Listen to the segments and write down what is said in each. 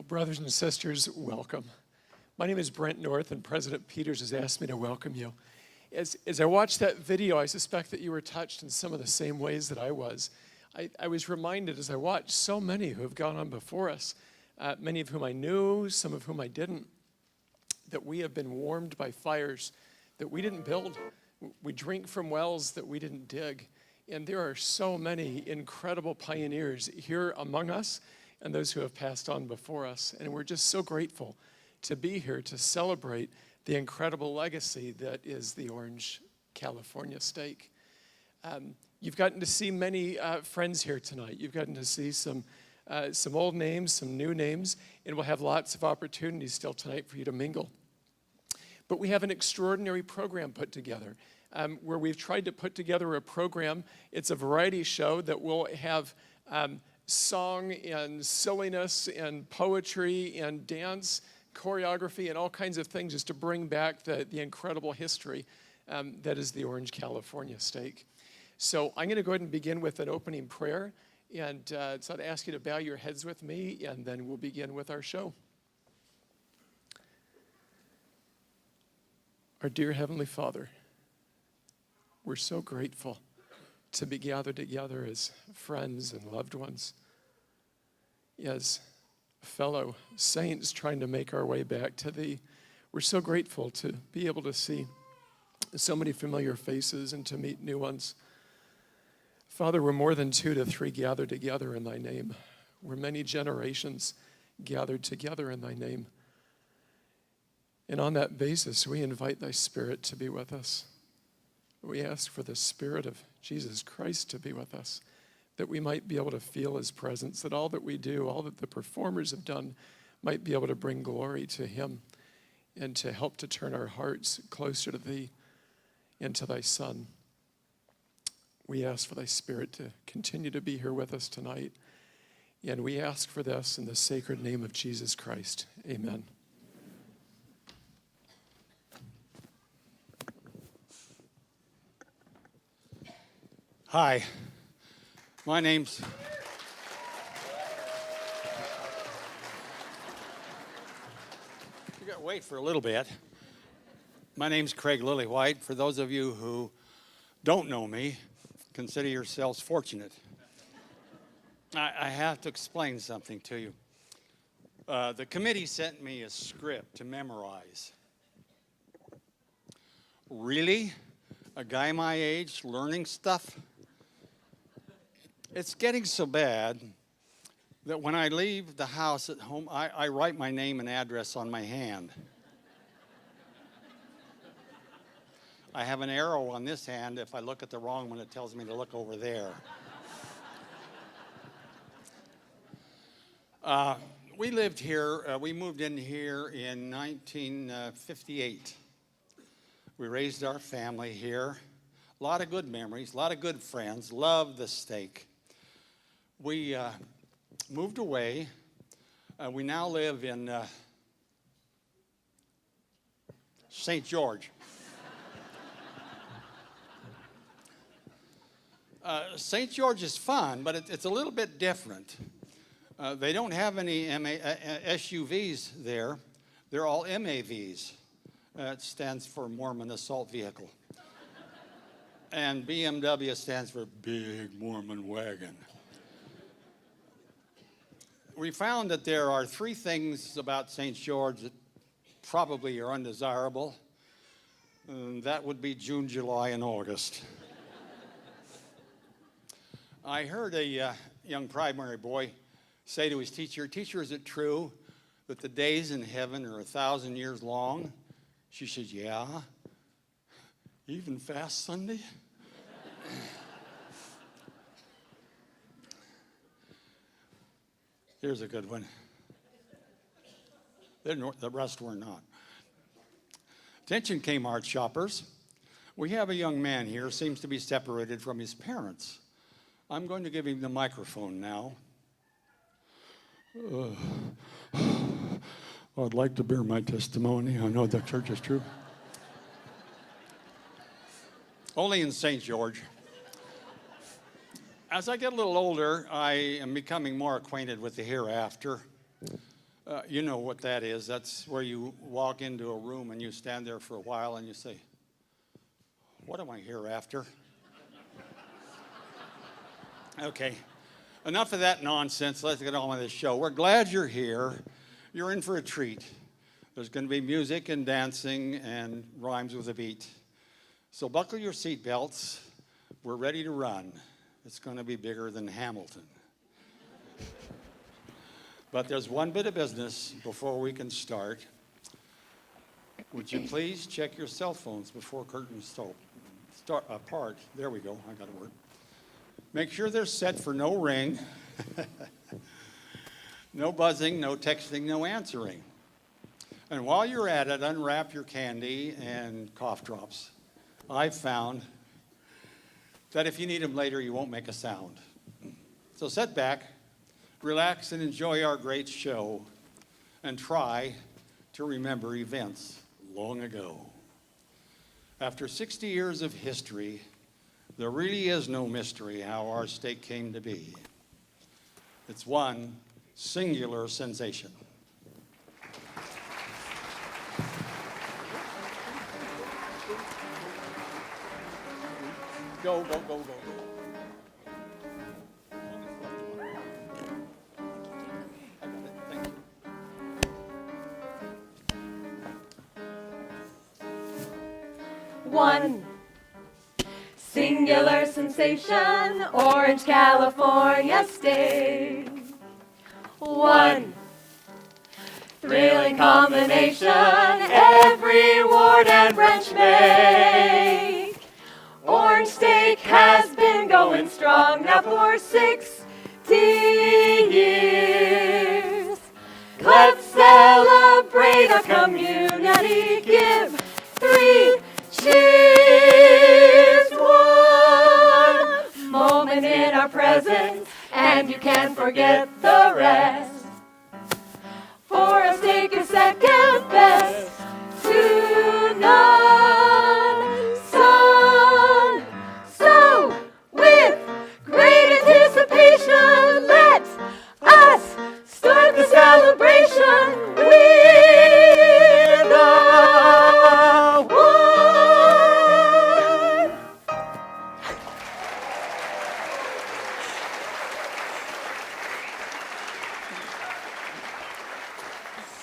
Well, brothers and sisters, welcome. My name is Brent North, and President Peters has asked me to welcome you. As I watched that video, I suspect that you were touched in some of the same ways that I was. I was reminded as I watched so many who have gone on before us, many of whom I knew, some of whom I didn't, that we have been warmed by fires that we didn't build. We drink from wells that we didn't dig. And there are so many incredible pioneers here among us and those who have passed on before us. And we're just so grateful to be here to celebrate the incredible legacy that is the Orange, California steak. You've gotten to see many friends here tonight. You've gotten to see some old names, some new names, and we'll have lots of opportunities still tonight for you to mingle. But we have an extraordinary program put together where we've tried to put together a program. It's a variety show that will have song and silliness and poetry and dance, choreography, and all kinds of things just to bring back the incredible history that is the Orange, California steak. So I'm going to go ahead and begin with an opening prayer. And so I'd ask you to bow your heads with me, and then we'll begin with our show. Our dear Heavenly Father, we're so grateful to be gathered together as friends and loved ones, as fellow saints trying to make our way back to Thee. We're so grateful to be able to see so many familiar faces and to meet new ones. Father, we're more than 2 to 3 gathered together in Thy name. We're many generations gathered together in Thy name. And on that basis, we invite Thy Spirit to be with us. We ask for the Spirit of Jesus Christ to be with us, that we might be able to feel His presence, that all that we do, all that the performers have done, might be able to bring glory to Him and to help to turn our hearts closer to Thee and to Thy Son. We ask for Thy Spirit to continue to be here with us tonight, and we ask for this in the sacred name of Jesus Christ. Amen. Hi, my name's you got to wait for a little bit. My name's Craig Lillywhite. For those of you who don't know me, consider yourselves fortunate. I have to explain something to you. The committee sent me a script to memorize. Really? A guy my age learning stuff? It's getting so bad that when I leave the house at home, I write my name and address on my hand. I have an arrow on this hand. If I look at the wrong one, it tells me to look over there. We lived here, we moved in here in 1958. We raised our family here. A lot of good memories, a lot of good friends. Love the steak. We moved away. We now live in St. George. St. George is fun, but it's a little bit different. They don't have any SUVs there. They're all MAVs. It stands for Mormon Assault Vehicle. And BMW stands for Big Mormon Wagon. We found that there are 3 things about St. George that probably are undesirable. That would be June, July, and August. I heard a young primary boy say to his teacher, "Teacher, is it true that the days in heaven are 1,000 years long?" She said, "Yeah. Even fast Sunday?" Here's a good one. The rest were not. Attention, Kmart shoppers. We have a young man here, seems to be separated from his parents. I'm going to give him the microphone now. I'd like to bear my testimony. I know the church is true. Only in St. George. As I get a little older, I am becoming more acquainted with the hereafter. You know what that is. That's where you walk into a room and you stand there for a while and you say, what am I here after? Okay, enough of that nonsense. Let's get on with this show. We're glad you're here. You're in for a treat. There's going to be music and dancing and rhymes with a beat. So buckle your seatbelts. We're ready to run. It's going to be bigger than Hamilton. But there's one bit of business before we can start. Would you please check your cell phones before curtains start apart? There we go. I got a word. Make sure they're set for no ring, no buzzing, no texting, no answering. And while you're at it, unwrap your candy and cough drops. I've found that if you need them later, you won't make a sound. So sit back, relax, and enjoy our great show, and try to remember events long ago. After 60 years of history, there really is no mystery how our state came to be. It's one singular sensation. Go, go, go, go, go. I got it. Thank you. One singular sensation, Orange, California state. One thrilling combination, every ward and branch make. Orange Steak has been going strong now for 60 years. Let's celebrate our community, give 3 cheers. One moment in our presence, and you can forget the rest. For a steak is second best to none. So with great anticipation, let us start the celebration with a one.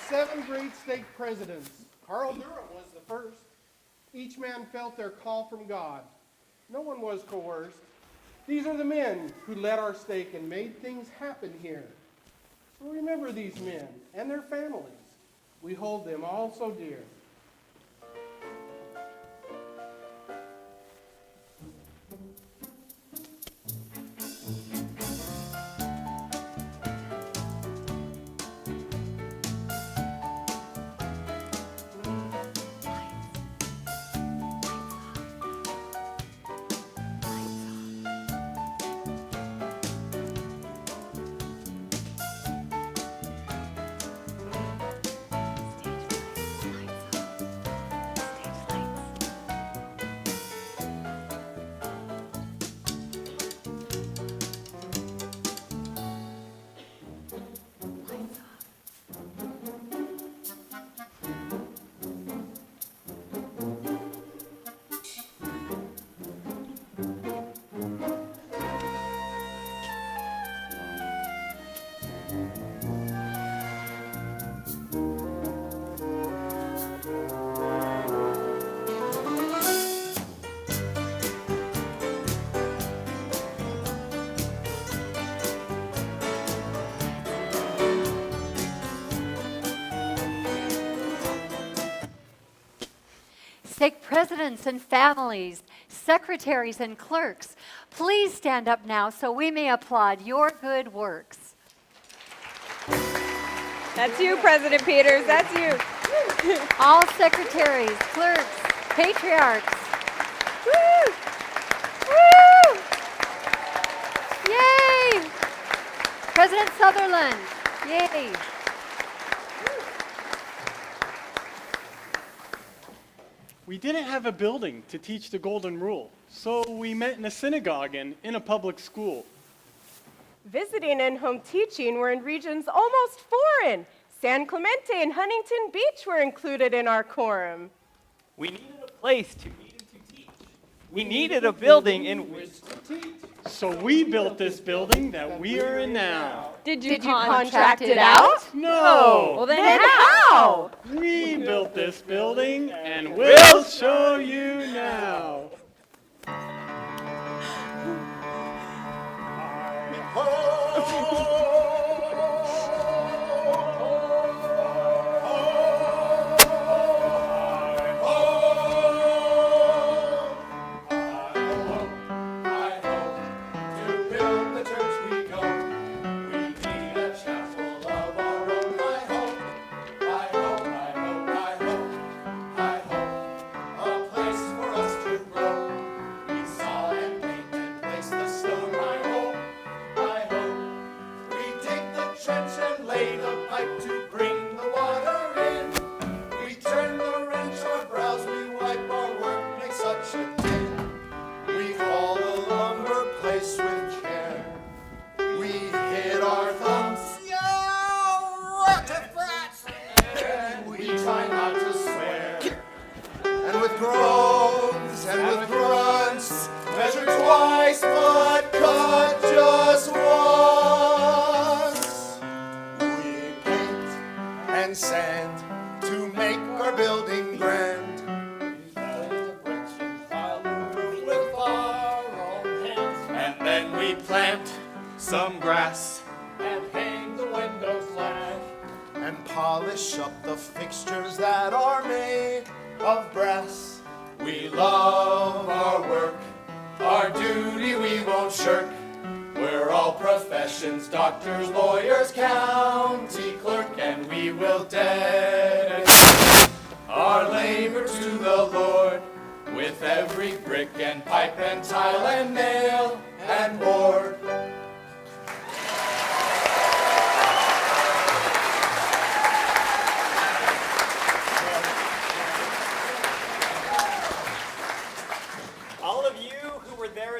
7 great state presidents. Carl Durham was the first. Each man felt their call from God. No one was coerced. These are the men who led our state and made things happen here. So remember these men and their families. We hold them all so dear. Stake presidents and families, secretaries and clerks, please stand up now so we may applaud your good works. That's you, President Peters. That's you. All secretaries, clerks, patriarchs. Woo! Woo! Yay! President Sutherland, yay! We didn't have a building to teach the Golden Rule, so we met in a synagogue and in a public school. Visiting and home teaching were in regions almost foreign. San Clemente and Huntington Beach were included in our quorum. We needed a place to meet and to teach. We needed a building in which So we built this building that we are in now. Did you Did you contract it out? No! Well, then how? We built this building and we'll show you now. Some grass and hang the windows flat and polish up the fixtures that are made of brass. We love our work, our duty we won't shirk. We're all professions, doctors, lawyers, county clerk, and we will dedicate our labor to the Lord with every brick and pipe and tile and nail and board.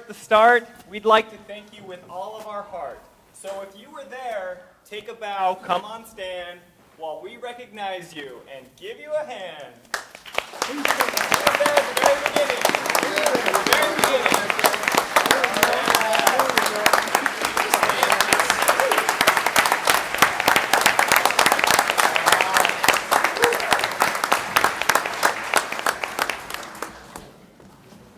the start, we'd like to thank you with all of our heart. So if you were there, take a bow, come on stand, while we recognize you and give you a hand. You were there at the very beginning. The very beginning.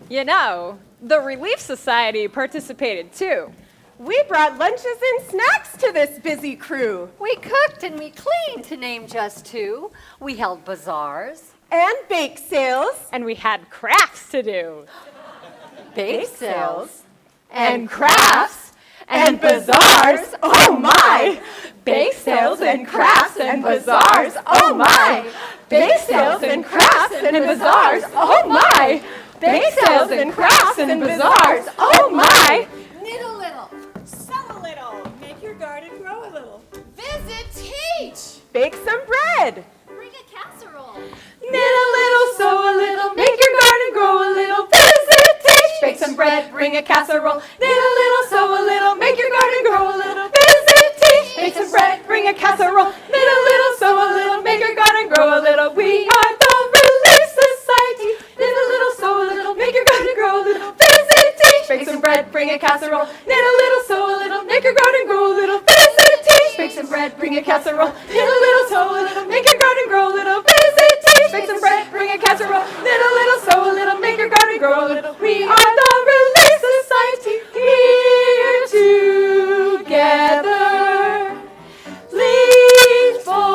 You know, the Relief Society participated too. We brought lunches and snacks to this busy crew. We cooked and we cleaned, to name just two. We held bazaars. And bake sales. And we had crafts to do. Bake sales. And crafts. And bazaars. Oh my! Bake sales and crafts and bazaars. Oh my! Bake sales and crafts and bazaars. Oh my! Bake sales and crafts and bazaars. Oh my! Knit a little. Sow a little. Make your garden grow a little. Visit, teach. Bake some bread. Bring a casserole. Knit a little, sow a little, make your garden grow a little. Visit, teach. Bake some bread, bring a casserole. Knit a little, sow a little, make your garden grow a little. Visit, teach. Bake some bread, bring a casserole. Knit a little, sow a little, make your garden grow a little. We are the Relief Society. Knit a little, sow a little, make your garden grow a little. Visit, teach. Bake some bread, bring a casserole. Knit a little, sow a little, make your garden grow a little. Visit, teach. Bake some bread, bring a casserole. Knit a little, sow a little, make your garden grow a little. Visit, teach. Bake some bread, bring a casserole. Knit a little, sow a little, make your garden grow a little. We are the Relief Society, here together. Lead forever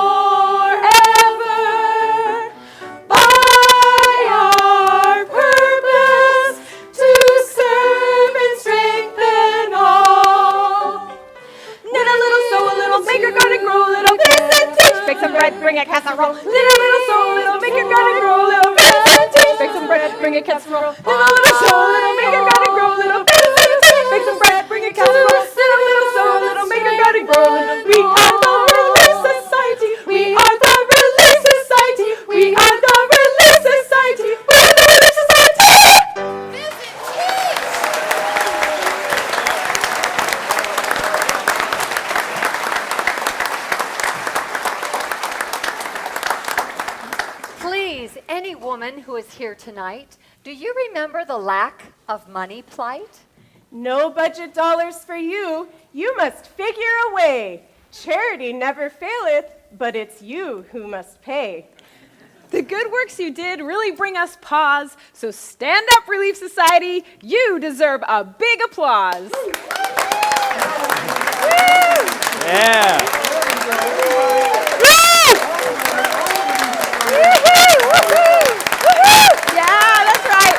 by our purpose to serve and strengthen all. Knit a little, sow a little, make your garden grow a little. Visit, teach. Bake some bread, bring a casserole. Knit a little, sow a little, make your garden grow a little. Visit, teach. Bake some bread, bring a casserole. Knit a little, sow a little, make your garden grow a little. Visit, teach. Bake some bread, bring a casserole. Knit a little, sow a little, make your garden grow a little. We are the Relief Society. We are the Relief Society. We are the Relief Society. We are the Relief Society. Visit, teach. any woman who is here tonight, do you remember the lack of money plight? No budget dollars for you. You must figure a way. Charity never faileth, but it's you who must pay. The good works you did really bring us pause, so stand up, Relief Society. You deserve a big applause. Yeah. Yeah, that's right.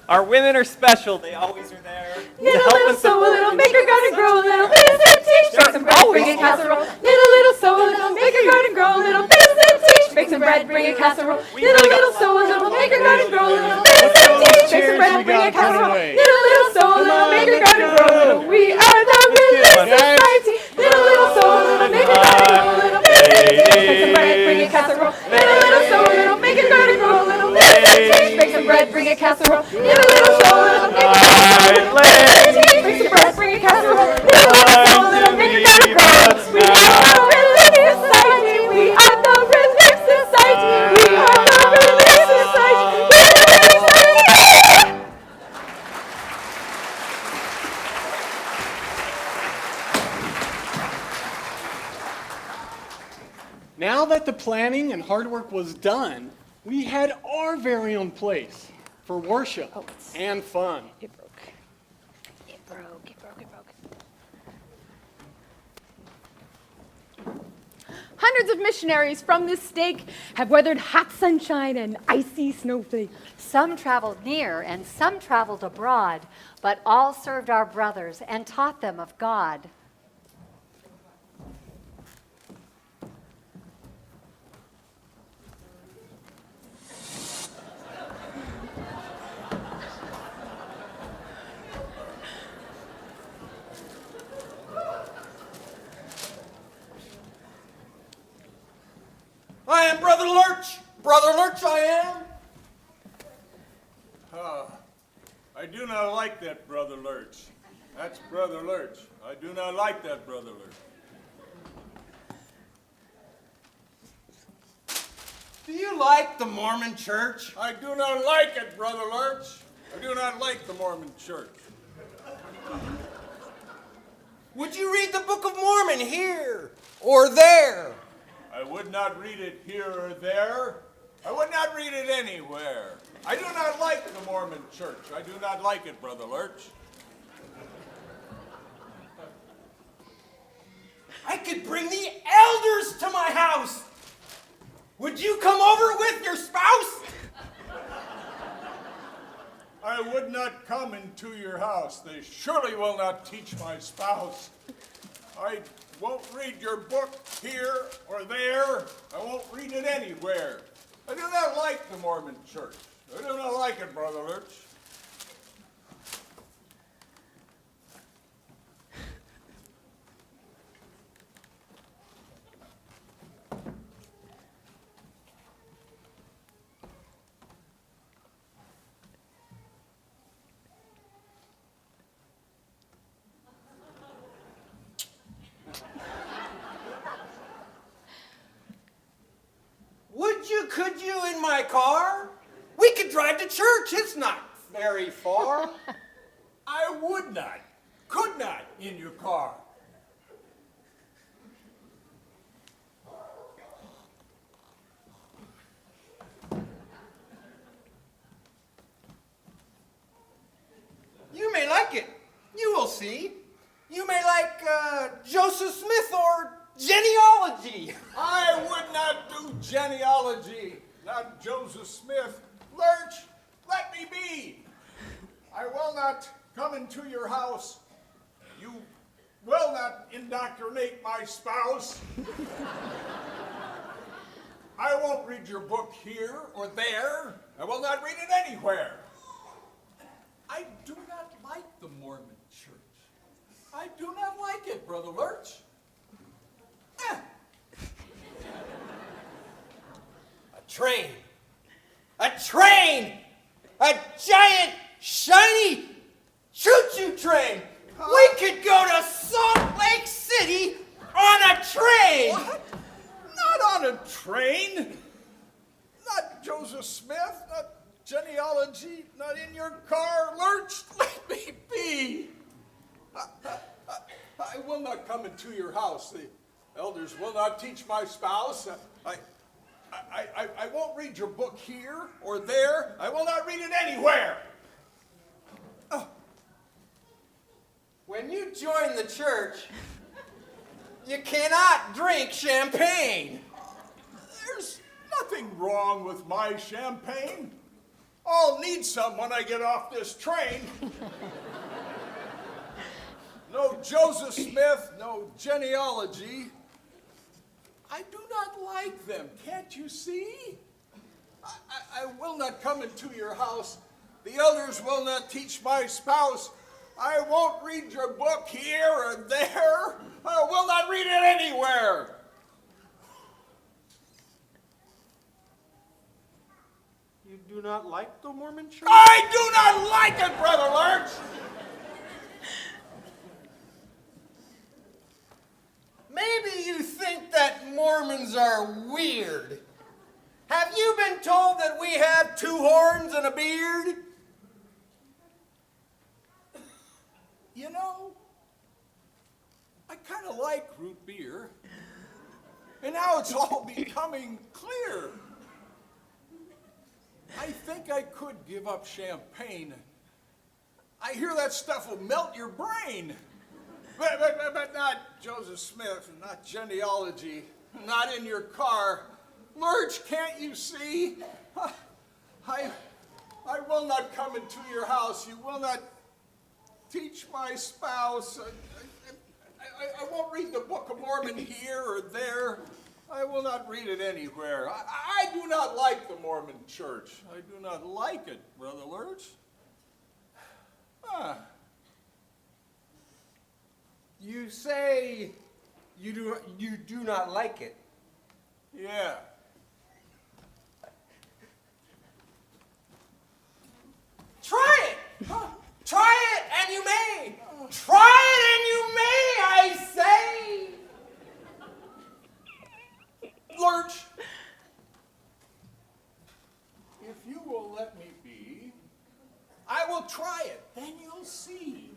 Our women are special. They always are there. Knit to a help little, and sew a support little, and make your garden grow a little. Visit, teach, bake some bread, bring a casserole. Knit a little, sew a little, make your garden grow a little. Visit, teach, bake some bread, bring a casserole. Knit a little, sew a little, make your garden grow a little. Visit, teach, bake some bread, bring a casserole. Knit a little, sew a little, make your garden grow a little. We are the Relief Society. Knit a little, sew a little, make your garden grow a little. Visit, teach, bake some bread, bring a casserole. Knit a little, sew a little, make your garden grow a little. Visit, teach, bake some bread, bring a casserole. Knit a little, sew a little, make your garden grow a little. Bring some bread, bring a casserole. Knit a little, sew a little, make your garden grow a little. We are the Relief Society. We are the Relief Society. We are the Relief Society. Now that the planning and hard work was done, we had our very own place for worship and fun. It broke. It broke. It broke. It broke. Hundreds of missionaries from this stake have weathered hot sunshine and icy snowflakes. Some traveled near and some traveled abroad, but all served our brothers and taught them of God. I am Brother Lurch. Brother Lurch I am. I do not like that, Brother Lurch. That's Brother Lurch. I do not like that, Brother Lurch. Do you like the Mormon Church? I do not like it, Brother Lurch. I do not like the Mormon Church. Would you read the Book of Mormon here or there? I would not read it here or there. I would not read it anywhere. I do not like the Mormon Church. I do not like it, Brother Lurch. I could bring the elders to my house. Would you come over with your spouse? I would not come into your house. They surely will not teach my spouse. I won't read your book here or there. I won't read it anywhere. I do not like the Mormon Church. I do not like it, Brother Lurch. Could you in my car? We could drive to church. It's not very far. I would not, could not in your car. You may like it. You will see. You may like Joseph Smith or genealogy. I would not do genealogy, not Joseph Smith. Lurch, let me be. I will not come into your house. You will not indoctrinate my spouse. I won't read your book here or there. I will not read it anywhere. I do not like the Mormon Church. I do not like it, Brother Lurch. Train. A train! A giant, shiny choo-choo train! We could go to Salt Lake City to your house. The elders will not teach my spouse. I won't read your book here or there. I will not read it anywhere. When you join the church, you cannot drink champagne. There's nothing wrong with my champagne. I'll need some when I get off this train. No Joseph Smith, no genealogy. I do not like them, can't you see? I will not come into your house. The elders will not teach my spouse. I won't read your book here or there. I will not read it anywhere. You do not like the Mormon Church? I do not like it, Brother Lurch. Maybe you think that Mormons are weird. Have you been told that we have 2 horns and a beard? You know, I kind of like root beer. And now it's all becoming clear. I think I could give up champagne. I hear that stuff will melt your brain. But not Joseph Smith, not genealogy, not in your car. Lurch, can't you see? I will not come into your house. You will not teach my spouse. I won't read the Book of Mormon here or there. I will not read it anywhere. I do not like the Mormon Church. I do not like it, Brother Lurch. You say you do not like it. Yeah. Try it! Try it and you may! Try it and you may, I say! Lurch, if you will let me be, I will try it. Then you'll see.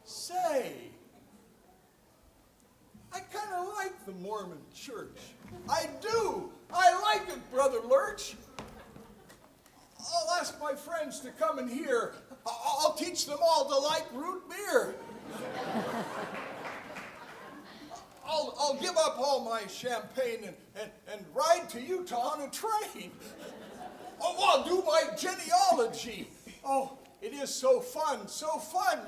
Say, I kind of like the Mormon Church. I do. I like it, Brother Lurch. I'll ask my friends to come in here. I'll teach them all to like root beer. I'll give up all my champagne and ride to Utah on a train. Oh, I'll do my genealogy. Oh, it is so fun,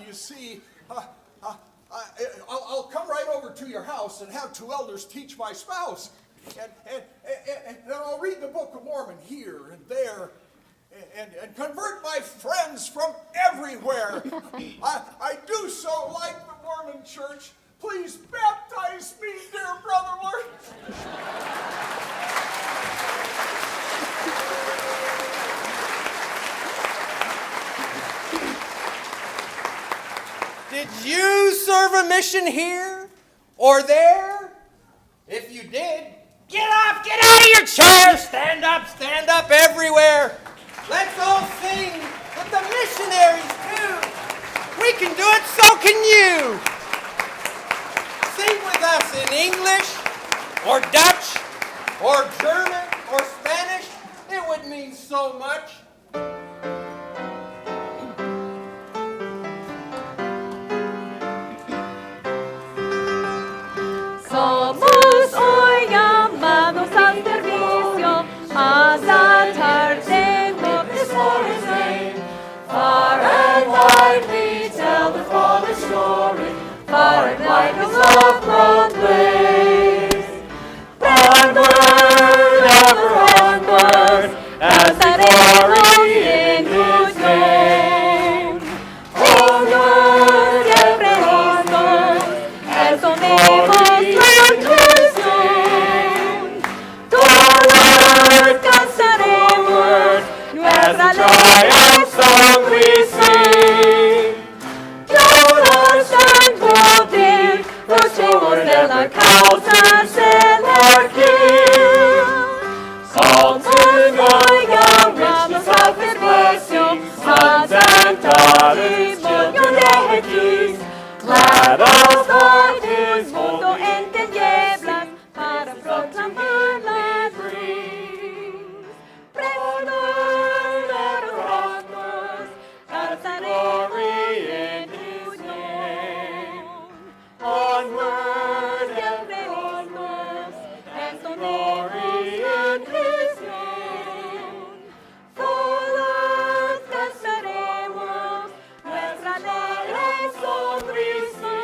you see. I'll come right over to your house and have 2 elders teach my spouse. And I'll read the Book of Mormon here and there and convert my friends from everywhere. I do so like the Mormon Church. Please baptize me, dear Brother Lurch. Did you serve a mission here or there? If you did, get up, get out of your chair, stand up everywhere. Let's all sing with the missionaries too. We can do it, so can you. Sing with us in English or Dutch or German or Spanish, it would mean so much. Somos hoy llamados al servicio, a saltar de his glorious name. Far and wide we tell the Father's story, far and wide His love proclaims. Onward, ever onward, as the glory in His name. Onward, ever onward, as sonemos nuestros son. Todos cantaremos nuestra triumph song we sing. Todos han poder, luchemos de la causa celestial. Somos hoy llamados al servicio, a cantar testimonio de Jesús. Claros fuertes, mundo en tinieblas, para proclamar la luz. Presto, rostros, cantaremos en tu name. Onward, ever onward, as the glory in His name. Todos cantaremos nuestra alegre sonrisa.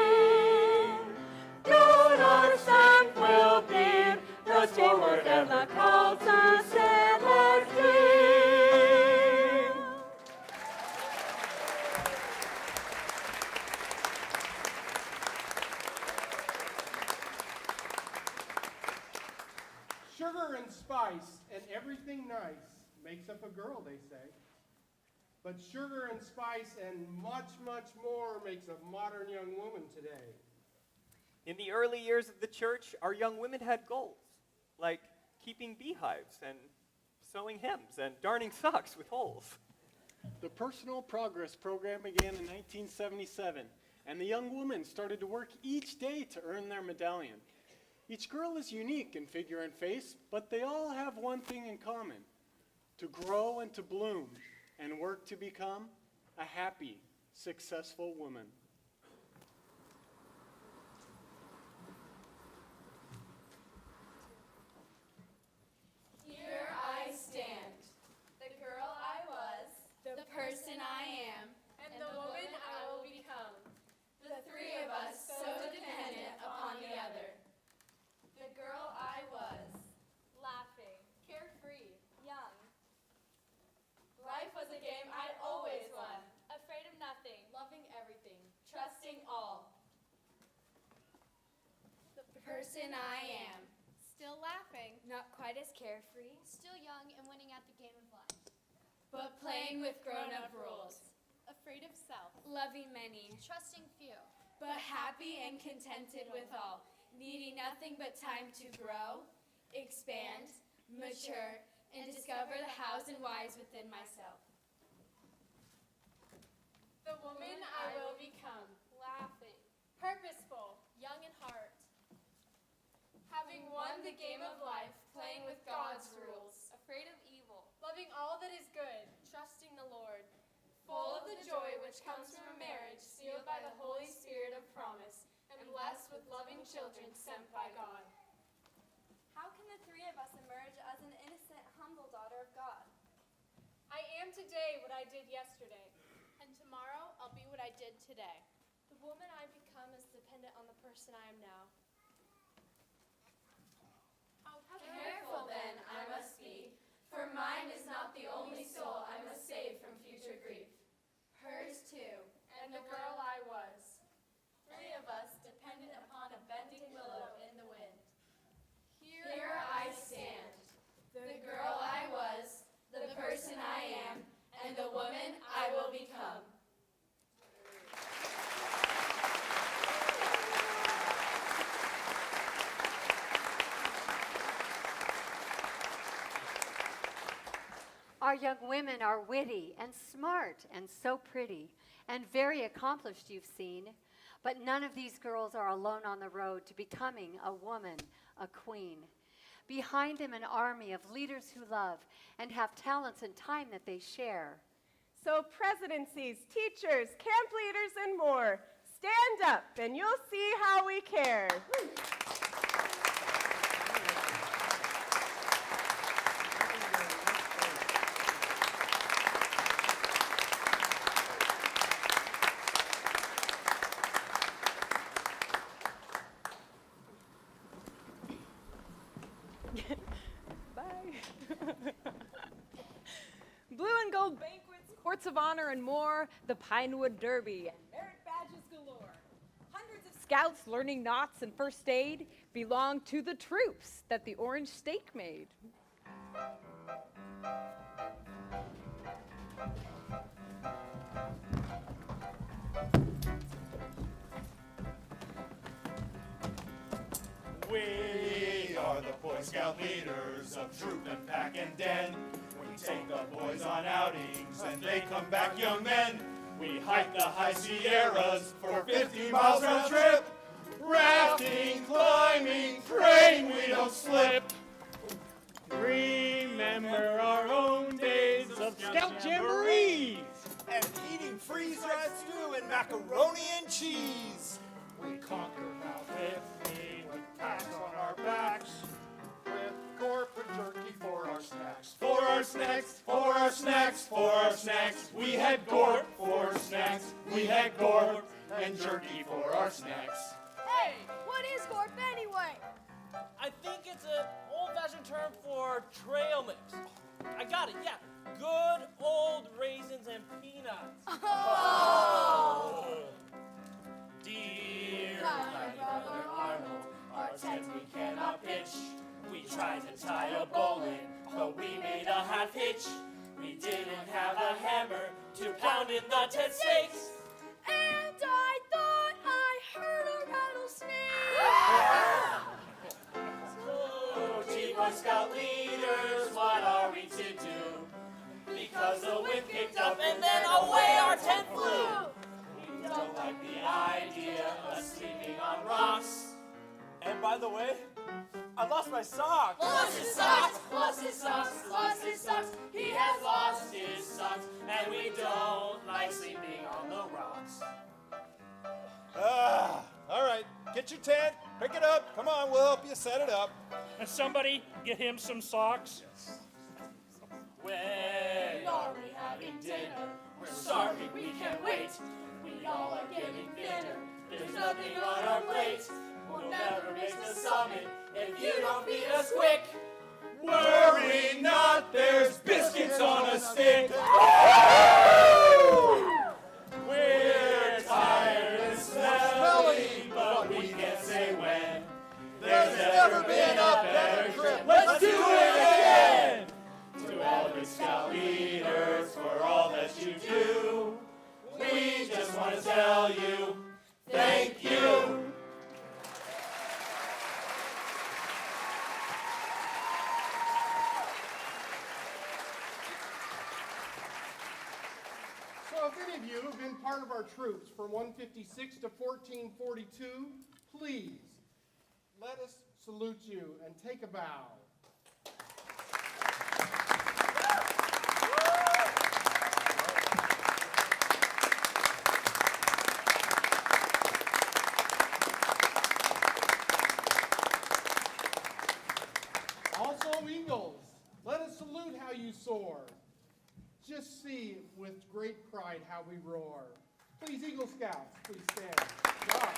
Todos han cumplir los tiempos de la causa celestial. Sugar and spice and everything nice makes up a girl, they say. But sugar and spice and much, much more makes a modern young woman today. In the early years of the church, our young women had goals, like keeping beehives and sewing hymns and darning socks with holes. The Personal Progress Program began in 1977, and the young women started to work each day to earn their medallion. Each girl is unique in figure and face, but they all have one thing in common: to grow and to bloom and work to become a happy, successful woman. Here I stand, the girl I was, the person I am, and the woman I will become. The three of us so dependent upon the other. The girl I was, laughing, carefree, young. Life was a game I'd always won, afraid of nothing, loving everything, trusting all. The person I am, still laughing, not quite as carefree, still young and winning at the game of life, but playing with grown-up rules, afraid of self, loving many, trusting few, but happy and contented with all, needing nothing but time to grow, expand, mature, and discover the hows and whys within myself. The woman I will become, laughing, purposeful, young in heart, having won the game of life, playing with God's rules, afraid of evil, loving all that is good, trusting the Lord, full of the joy which comes from a marriage sealed by the Holy Spirit of promise, and blessed with loving children sent by God. How can the three of us emerge as an innocent, humble daughter of God? I am today what I did yesterday, and tomorrow I'll be what I did today. The woman I become is dependent on the person I am now. How careful then I must be, for mine is not the only soul I must save from future grief. Hers too, and the girl I was. Three of us dependent upon a bending willow in the wind. Here I stand, the girl I was, the person I am, and the woman I will become. Our young women are witty and smart and so pretty and very accomplished, you've seen. But none of these girls are alone on the road to becoming a woman, a queen. Behind him, an army of leaders who love and have talents and time that they share. So presidencies, teachers, camp leaders, and more, stand up and you'll see how we care. Blue and gold banquets, courts of honor, and more, the Pinewood Derby, and merit badges galore. Hundreds of scouts learning knots and first aid belong to the troops that the Orange Stake made. We are the Boy Scout leaders of troop and pack and den. We take the boys on outings and they come back young men. We hike the high Sierras for 50 miles round trip. Rafting, climbing, praying we don't slip. Remember our own days of Scout Jamborees. And eating freeze-dried stew and macaroni and cheese. We conquer Mount 50 with packs on our backs. With corporate jerky for our snacks. For our snacks, for our snacks, for our snacks. We had gorp for snacks. We had gorp and jerky for our snacks. Hey, what is Gorp anyway? I think it's an old-fashioned term for trail mix. I got it, yeah. Good old raisins and peanuts. Oh! Dear My brother Arnold, our tent we cannot pitch. we tried to tie a bow in, but we made a half hitch. We didn't have a hammer to pound in the tent stakes. And I thought I heard a rattlesnake. Oh, gee, Boy Scout leaders, what are we to do? Because the wind picked up and then away our tent flew. We don't like the idea of sleeping on rocks. And by the way, I lost my socks. Lost his socks, lost his socks, lost his socks. He has lost His socks, and we don't like sleeping on the rocks. All right, get your tent, pick it up. Come on, we'll help you set it up. And somebody get him some socks. When are we having dinner? we're starving, we can't wait. We all are getting thinner. There's nothing on our plate. We'll never make the summit if you don't feed us quick. Worry not, there's biscuits on a stick. We're tired and smelly, but we can't say when. There's never been a better trip. Let's do it again! To all the Scout leaders for all that you do, we just want to tell you, thank you. So if any of you have been part of our troops from 156 to 1442, please let us salute you and take a bow. Also, Eagles, let us salute how you soar. Just see with great pride how we roar. Please, Eagle Scouts, please stand. Wow.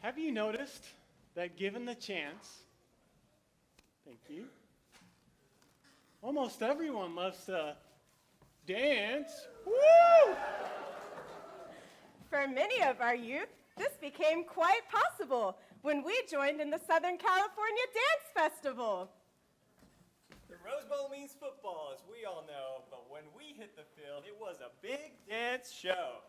Have you noticed that given the chance, thank you, almost everyone loves to dance? Woo! For many of our youth, this became quite possible when we joined in the Southern California Dance Festival. The Rose Bowl means football, as we all know, but when we hit the field, it was a big dance show.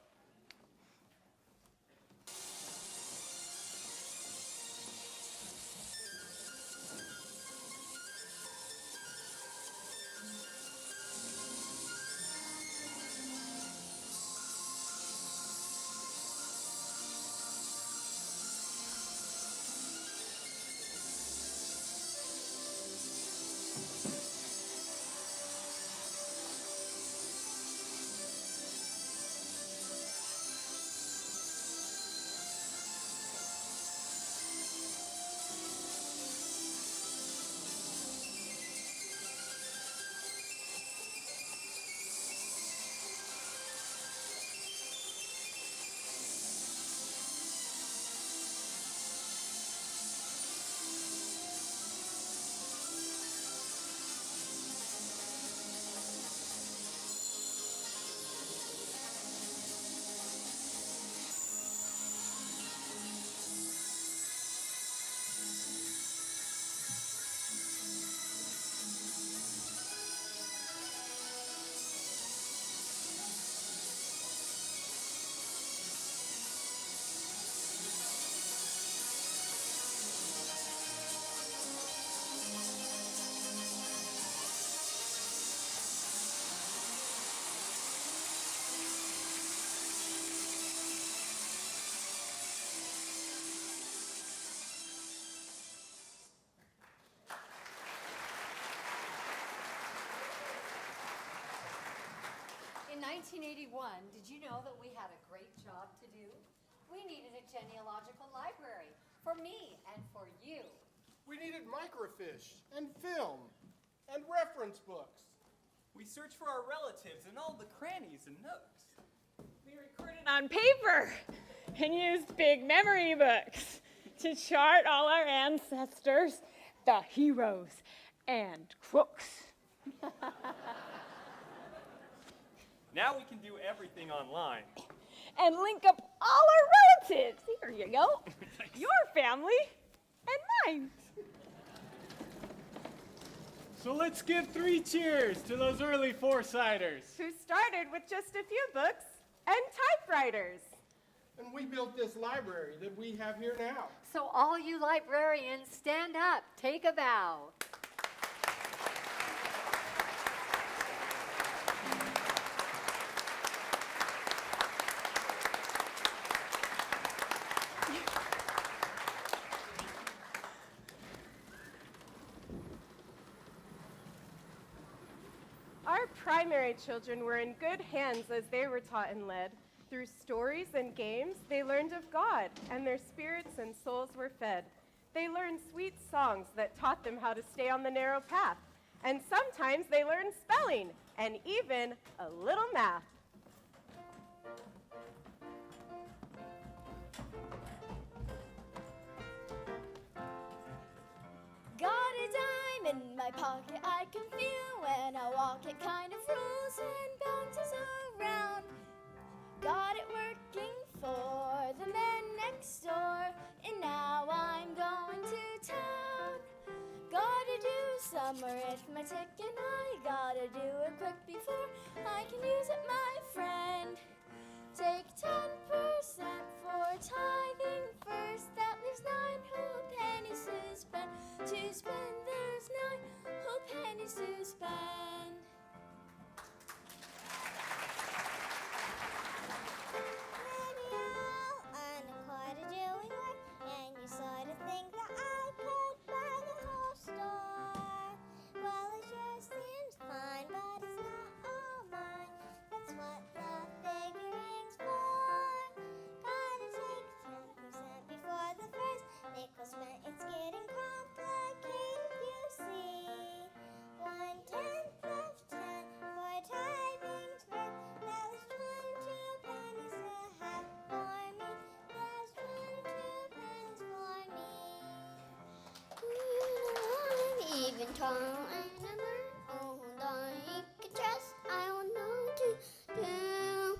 In 1981, did you know that we had a great job to do? We needed a genealogical library for me and for you. We needed microfiche and film and reference books. We searched for our relatives in all the crannies and nooks. We recorded on paper and used big memory books to chart all our ancestors, the heroes and crooks. Now we can do everything online. And link up all our relatives. Here you go. Your family and mine. So let's give 3 cheers to those early foresighters. Who started with just a few books and typewriters. And we built this library that we have here now. So all you librarians, stand up, take a bow. Our primary children were in good hands as they were taught and led. Through stories and games, they learned of God, and their spirits and souls were fed. They learned sweet songs that taught them how to stay on the narrow path. And sometimes they learned spelling and even a little math. Got a dime in my pocket, I can feel when I walk. It kind of rolls and bounces around. Got it working for the man next door, and now I'm going to town. Gotta do some arithmetic, and I gotta do it quick before I can use it, my friend. Take 10% for tithing first. That leaves 9 whole pennies to spend. To spend, there's 9 whole pennies to spend. Maybe I'll earn quite a doing work, and you sort of think that I could buy the whole store. Well, it sure seems fine, but it's not all mine. That's what the figuring's for. Gotta take 10% before the first nickel spent. It's getting complicated, you see. 1/10 of 10 for tithing's worth. That was 22 pennies a half for me. There's 22 pennies for me. I'm even tall and never old. I can trust I will know to do.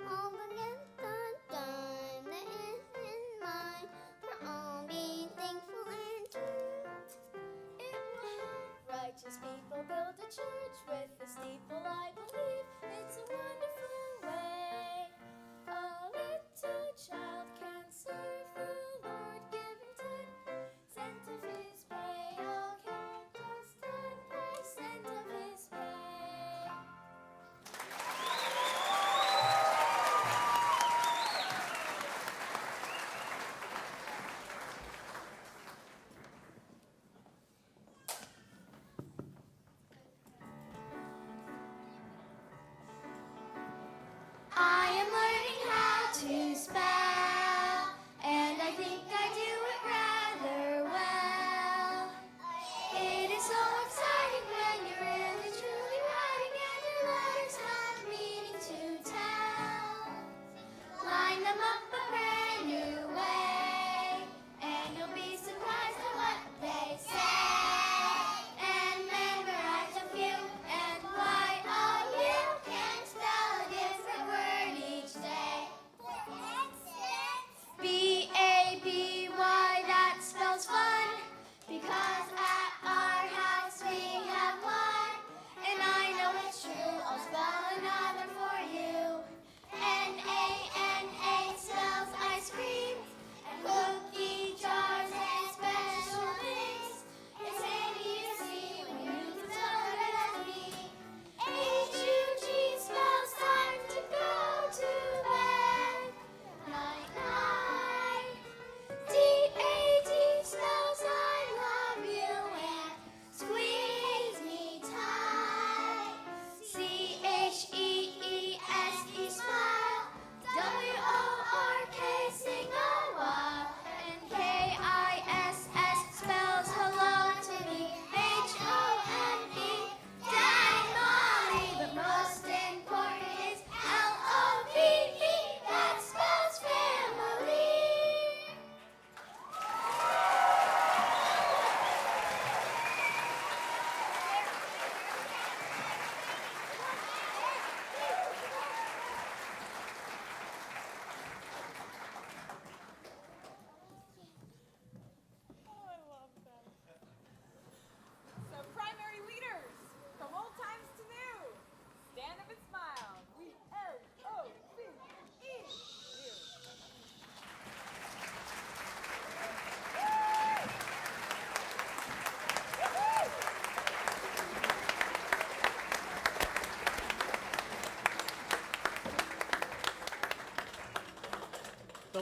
All but get the dime that is in mine. For all being thankful and true. It will help righteous people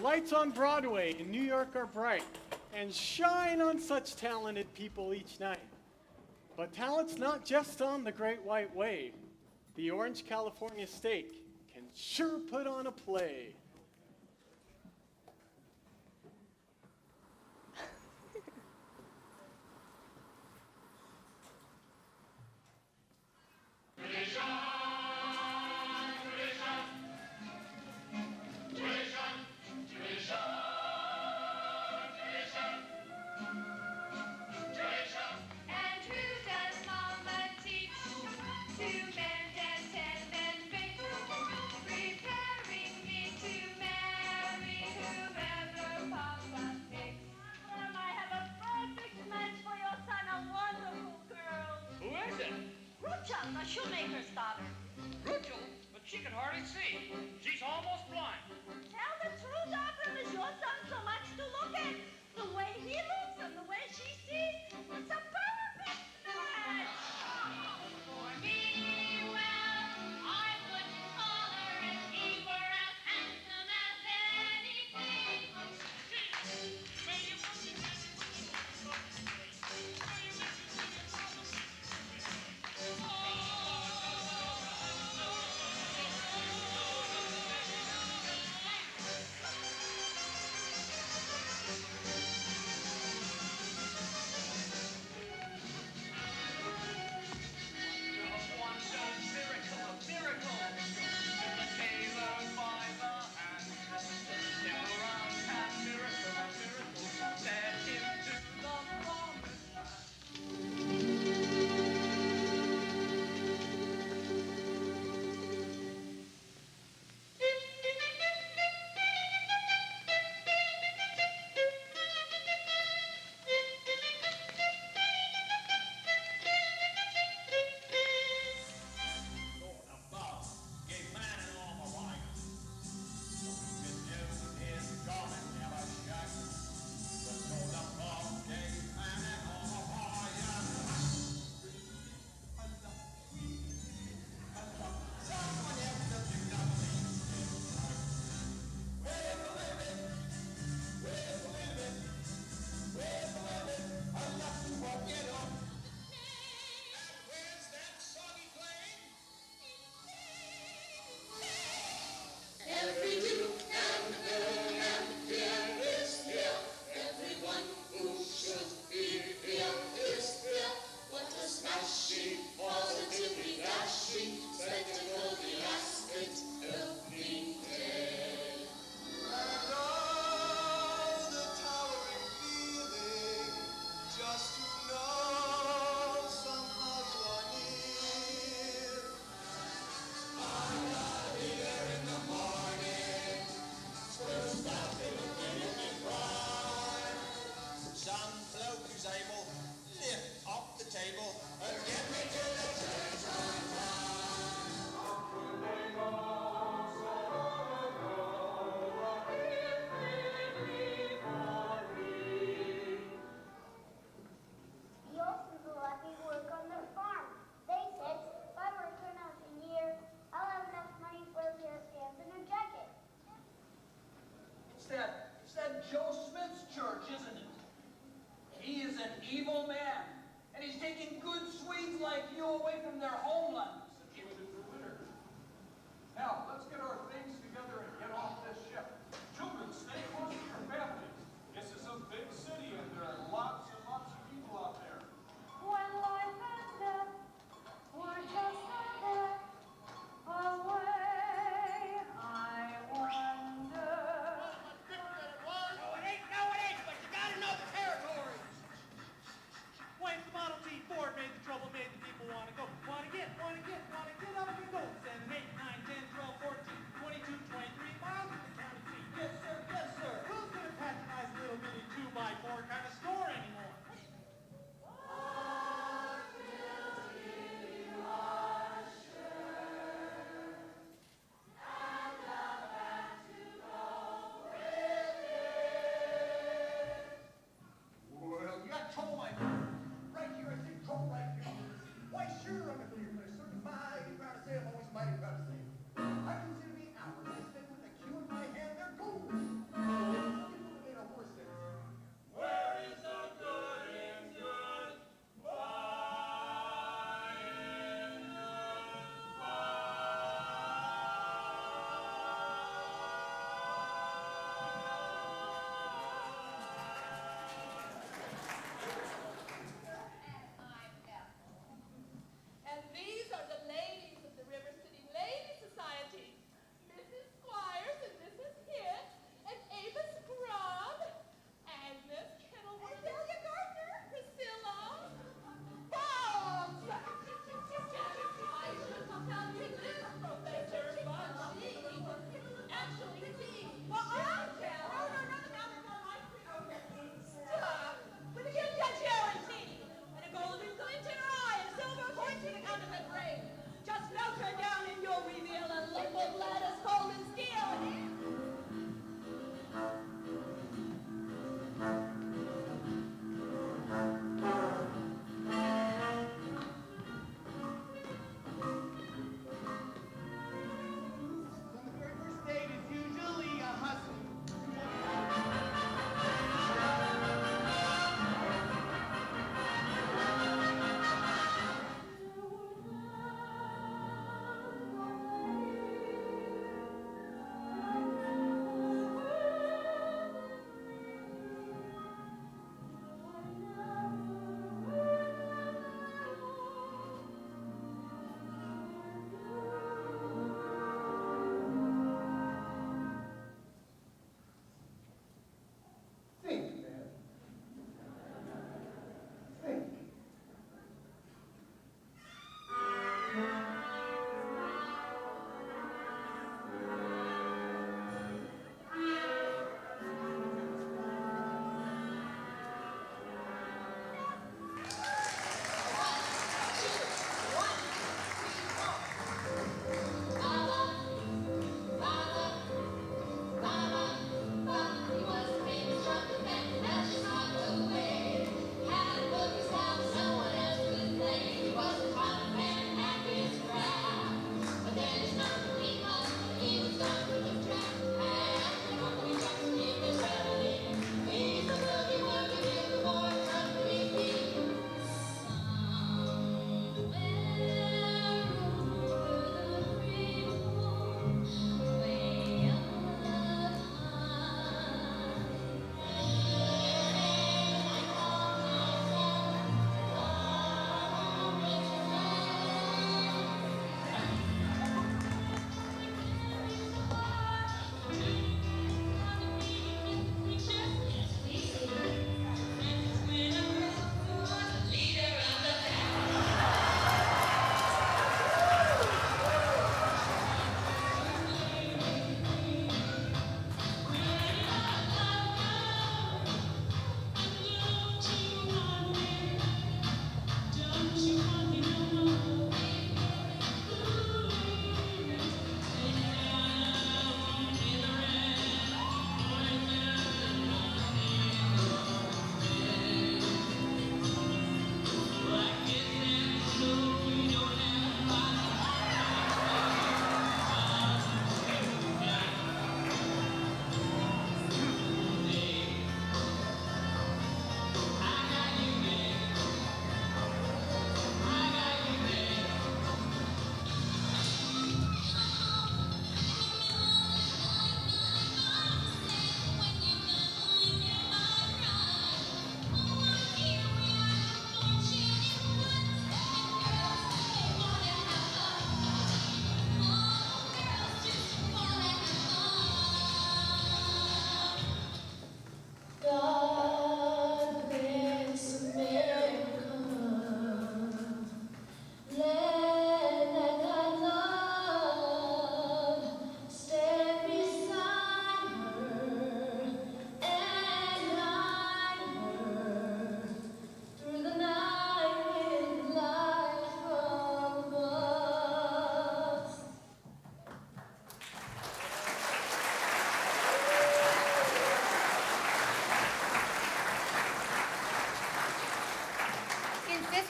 lights on Broadway in New York are bright and shine on such talented people each night. But talent's not just on the Great White Way. The Orange California Steak can sure put on a play. And who does Mama teach to bend and tend and bake, preparing me to marry whoever Papa picks? I have a perfect match for your son, a wonderful girl. Who is it? Rucha, the shoemaker's daughter. Rachel, but she can hardly see. She's almost blind. Tell the truth, Abram, is your son so much to look at? The way he looks and the way she sees, it's a perfect match. For me, well, I wouldn't call her if he were as handsome as anything.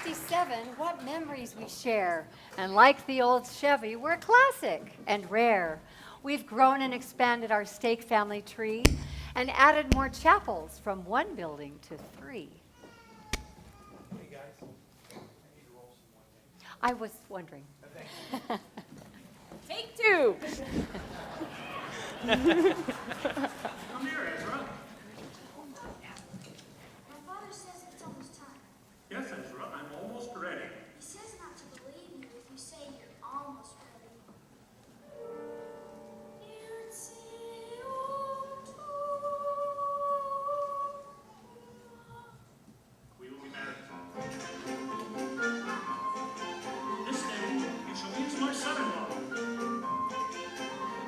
67, what memories we share. And like the old Chevy, we're classic and rare. We've grown and expanded our stake family tree and added more chapels from 1 building to 3. Hey guys, I need to roll some more. I was wondering. Take 2. Come here, Ezra. My father says it's almost time. Yes, Ezra, I'm almost ready. He says not to believe you if you say you're almost ready. We will be married. This day, you shall be as my son-in-law.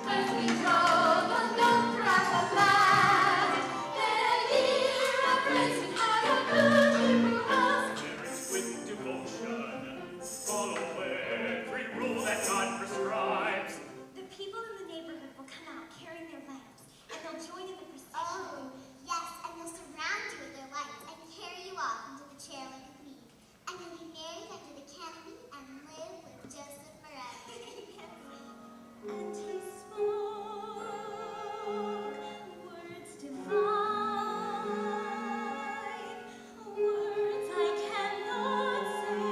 As we drove along throughout the land, then I hear a praising out of good us. Marriage with devotion, follow every rule that God prescribes. The people in the neighborhood will come out carrying their lamps, and they'll join in the procession. Oh, yes, and they'll surround you with their lights and carry you off into the chair like a queen. And you'll be married under the canopy and live with Joseph forever. And he spoke words divine, words I cannot say.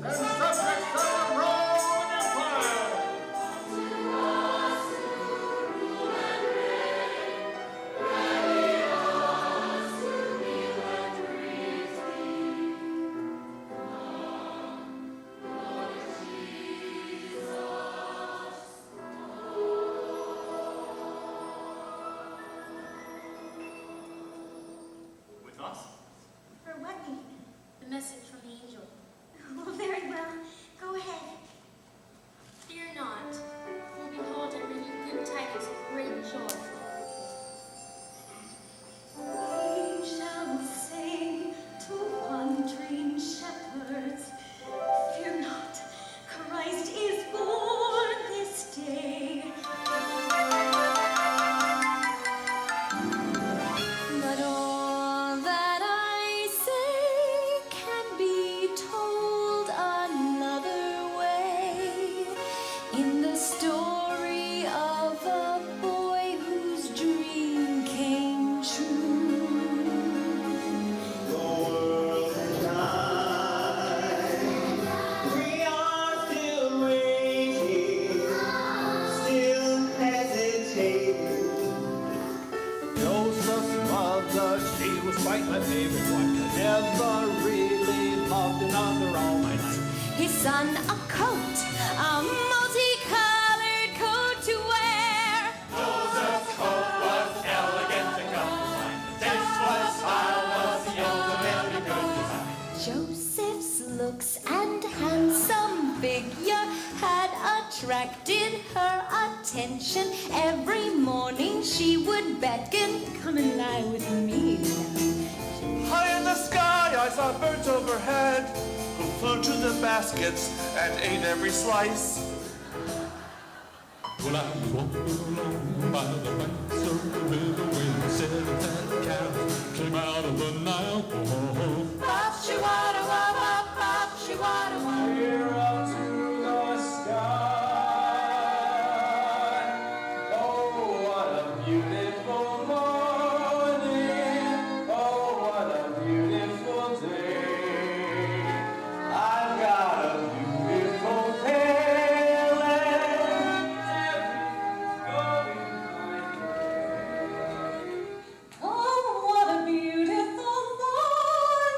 And subjects of the Roman Empire. With us? For what need? The message from the angel. Oh, very well. Go ahead. Fear not, for behold, I bring you good tidings of great joy. We shall sing to wandering shepherds. Fear not, Christ is born this day. But all that I say can be told another way. In the story of a boy whose dream came true. We are still waiting, still hesitating. Joseph's mother, she was quite my favorite one. I never really loved another all my life. His son a coat, a multicolored coat to wear. Joseph's coat was elegant and comfortable. Taste was style was the ultimate good design. Joseph's looks and handsome figure had attracted her attention. Every morning she would beckon, come and lie with me now. High in the sky, I saw birds overhead who flew to the baskets and ate every slice. Well, I was walking along by the banks of the river when 7 fat cows came out of the Nile. Oh, Pop, she-wada, wah, wah, pop, she-wada, wah. Clear up to the sky. Oh, what a beautiful morning. Oh, what a beautiful day. I've got a beautiful tale and everything's going my way. Oh, what a beautiful morning.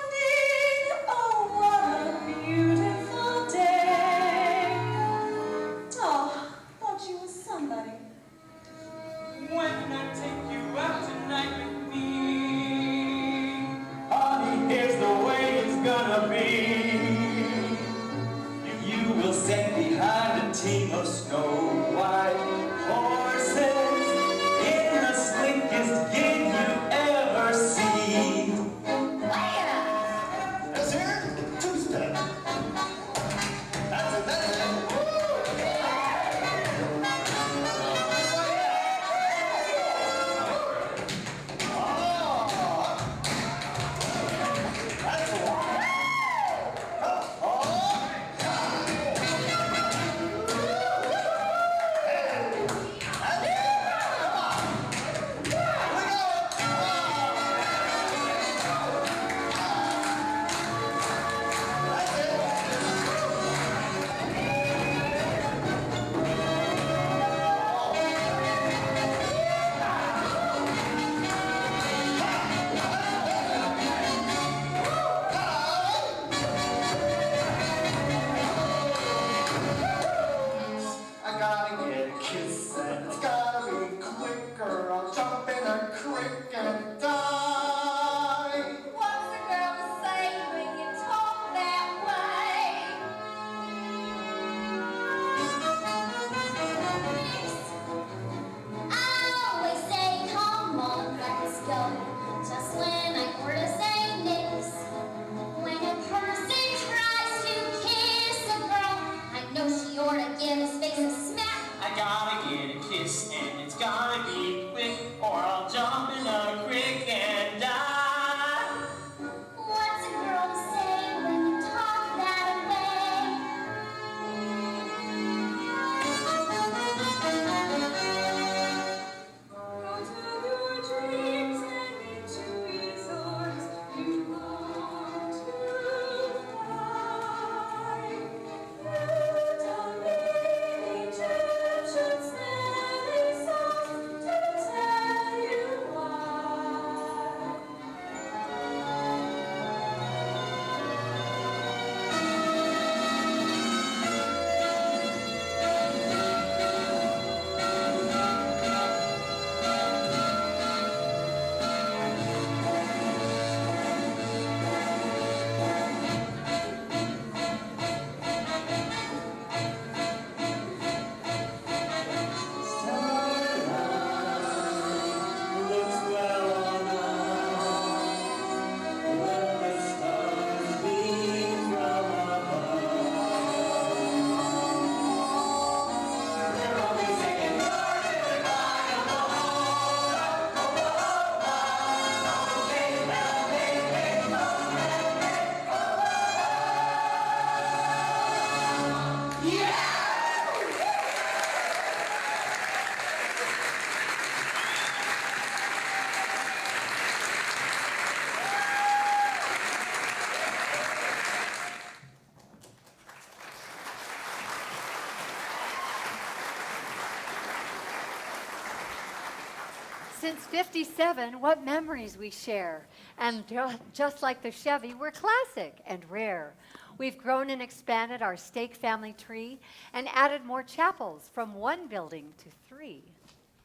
Since '57, what memories we share. And just like the Chevy, we're classic and rare. We've grown and expanded our stake family tree and added more chapels from 1 building to 3.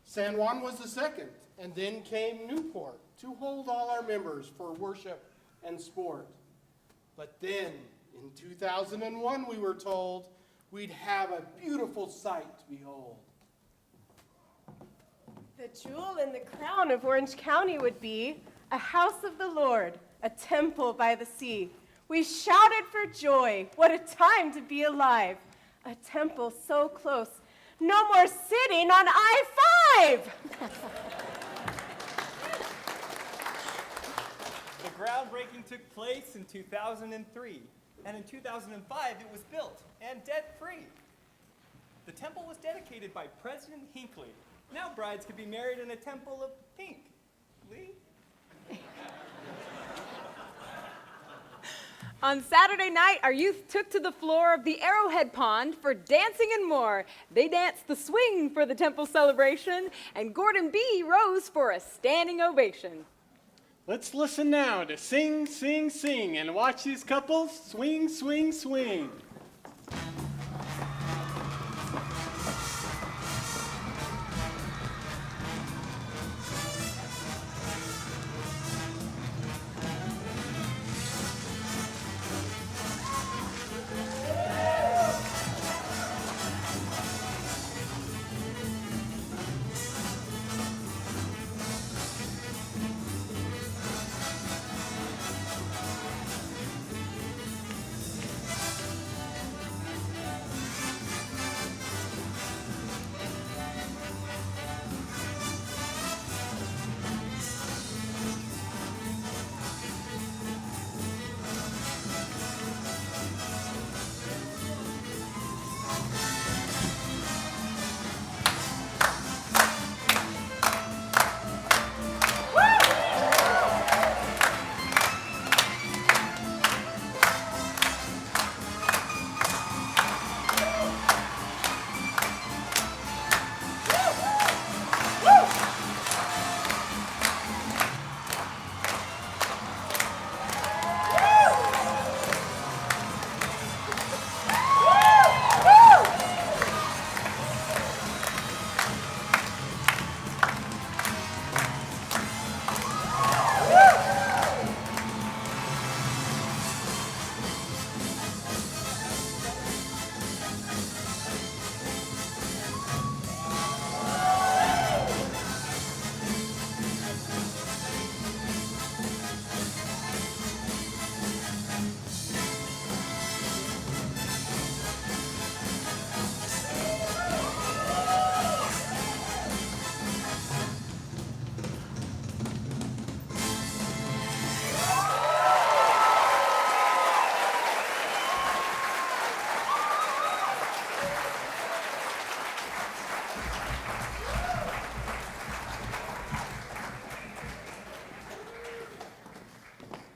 San Juan was the second, and then came Newport to hold all our members for worship and sport. But then, in 2001, we were told we'd have a beautiful sight to behold. The jewel in the crown of Orange County would be a house of the Lord, a temple by the sea. We shouted for joy. What a time to be alive. A temple so close. No more sitting on I-5. The groundbreaking took place in 2003, and in 2005 it was built and debt-free. The temple was dedicated by President Hinckley. Now brides could be married in a temple of pink. Lee? On Saturday night, our youth took to the floor of the Arrowhead Pond for dancing and more. They danced the swing for the temple celebration, and Gordon B. rose for a standing ovation. Let's listen now to Sing, Sing, Sing, and watch these couples swing, swing, swing.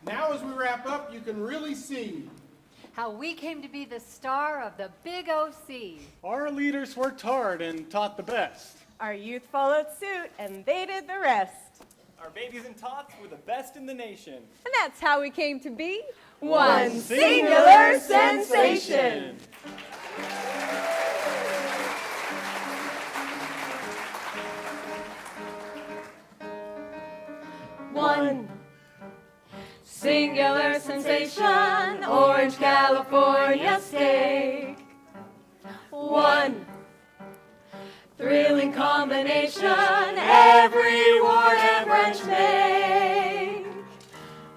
Now, as we wrap up, you can really see how we came to be the star of the Big OC. Our leaders worked hard and taught the best. Our youth followed suit, and they did the rest. Our babies and tots were the best in the nation. And that's how we came to be one singular sensation. One singular sensation, Orange, California steak. One thrilling combination, every ward and branch make.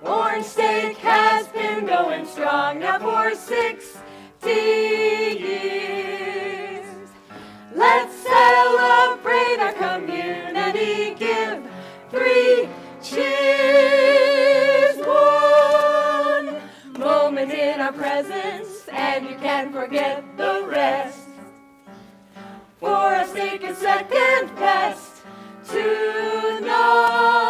Orange steak has been going strong now for 60 years. Let's celebrate our community, give 3 cheers. One moment in our presence, and you can't forget the rest. For our steak is second best to none.